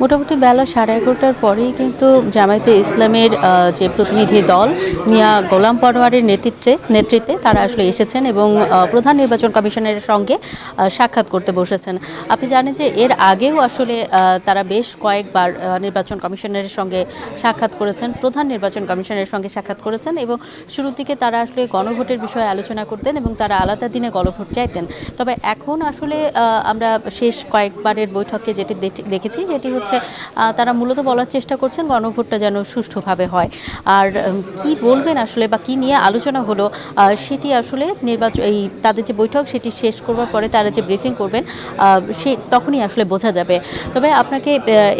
মোটামুটি বেলা 11:30টার পরেই কিন্তু জামায়াতে ইসলামের যে প্রতিনিধি দল মিয়া গোলাম পরোয়ারের নেতৃত্বে তারা আসলে এসেছেন এবং প্রধান নির্বাচন কমিশনের সঙ্গে সাক্ষাৎ করতে বসেছেন। আপনি জানেন যে এর আগেও আসলে তারা বেশ কয়েকবার নির্বাচন কমিশনের সঙ্গে সাক্ষাৎ করেছেন, প্রধান নির্বাচন কমিশনের সঙ্গে সাক্ষাৎ করেছেন এবং শুরুর দিকে তারা আসলে গণভোটের বিষয়ে আলোচনা করতেন এবং তারা আলাদা দিনে গণভোট চাইতেন। তবে এখন আসলে আমরা শেষ কয়েকবারের বৈঠকে যেটি দেখেছি সেটি হচ্ছে তারা মূলত বলার চেষ্টা করছেন গণভোটটা যেন সুষ্ঠুভাবে হয়। আর কি বলবেন আসলে বা কি নিয়ে আলোচনা হলো সেটি আসলে এই তাদের যে বৈঠক সেটি শেষ করবার পরে তারা যে ব্রিফিং করবেন সে তখনই আসলে বোঝা যাবে। তবে আপনাকে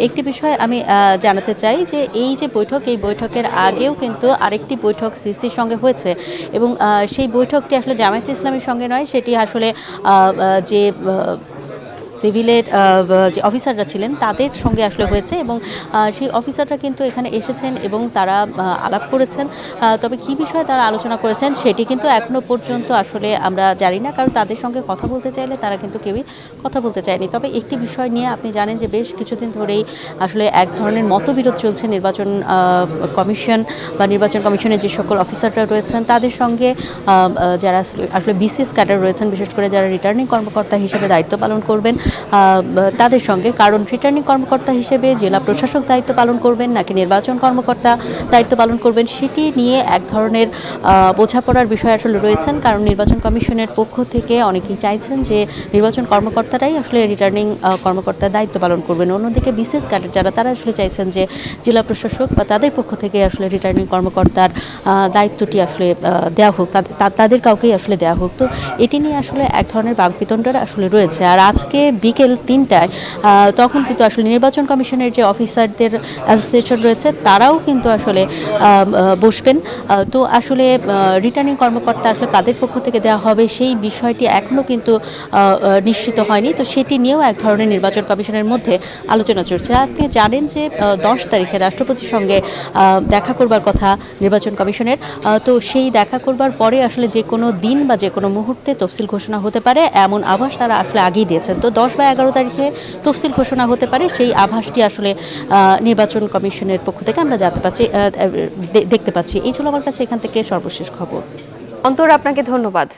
একটি বিষয় আমি জানাতে চাই যে এই যে বৈঠক, এই বৈঠকের আগেও কিন্তু আরেকটি বৈঠক সিসির সঙ্গে হয়েছে এবং সেই বৈঠকটি আসলে জামায়াতে ইসলামের সঙ্গে নয়, সেটি আসলে যে সিভিলের যে অফিসাররা ছিলেন তাদের সঙ্গে আসলে হয়েছে এবং সেই অফিসাররা কিন্তু এখানে এসেছেন এবং তারা আলাপ করেছেন। তবে কী বিষয়ে তারা আলোচনা করেছেন সেটি কিন্তু এখনও পর্যন্ত আসলে আমরা জানি না, কারণ তাদের সঙ্গে কথা বলতে চাইলে তারা কিন্তু কেউই কথা বলতে চায়নি। তবে একটি বিষয় নিয়ে আপনি জানেন যে বেশ কিছুদিন ধরেই আসলে এক ধরনের মতবিরোধ চলছে নির্বাচন কমিশন বা নির্বাচন কমিশনের যে সকল অফিসাররা রয়েছেন তাদের সঙ্গে যারা আসলে বিসিএস ক্যাডার রয়েছেন, বিশেষ করে যারা রিটার্নিং কর্মকর্তা হিসেবে দায়িত্ব পালন করবেন তাদের সঙ্গে। কারণ রিটার্নিং কর্মকর্তা হিসেবে জেলা প্রশাসক দায়িত্ব পালন করবেন নাকি নির্বাচন কর্মকর্তা দায়িত্ব পালন করবেন সেটি নিয়ে এক ধরনের বোঝাপড়ার বিষয় আসলে রয়েছেন। কারণ নির্বাচন কমিশনের পক্ষ থেকে অনেকেই চাইছেন যে নির্বাচন কর্মকর্তারাই আসলে রিটার্নিং কর্মকর্তার দায়িত্ব পালন করবেন। অন্যদিকে বিসিএস ক্যাডার যারা তারা আসলে চাইছেন যে জেলা প্রশাসক বা তাদের পক্ষ থেকে আসলে রিটার্নিং কর্মকর্তার দায়িত্বটি আসলে দেওয়া হোক, তাদের কাউকেই আসলে দেওয়া হোক। তো এটি নিয়ে আসলে এক ধরনের বাকবিতণ্ডা আসলে রয়েছে। আর আজকে বিকেল 3টায় তখন কিন্তু আসলে নির্বাচন কমিশনের যে অফিসারদের অ্যাসোসিয়েশন রয়েছে তারাও কিন্তু আসলে বসবেন। তো আসলে রিটার্নিং কর্মকর্তা আসলে কাদের পক্ষ থেকে দেওয়া হবে সেই বিষয়টি এখনও কিন্তু নিশ্চিত হয়নি। তো সেটি নিয়েও এক ধরনের নির্বাচন কমিশনের মধ্যে আলোচনা চলছে। আপনি জানেন যে 10 তারিখে রাষ্ট্রপতির সঙ্গে দেখা করবার কথা নির্বাচন কমিশনের। তো সেই দেখা করবার পরে আসলে যে কোনো দিন বা যে কোনো মুহূর্তে তফসিল ঘোষণা হতে পারে এমন আভাস তারা আসলে আগেই দিয়েছেন। তো 10 বা 11 তারিখে তফসিল ঘোষণা হতে পারে, সেই আভাসটি আসলে নির্বাচন কমিশনের পক্ষ থেকে আমরা দেখতে পাচ্ছি। এই ছিল আমার কাছে এখান থেকে সর্বশেষ খবর। অন্তর, আপনাকে ধন্যবাদ।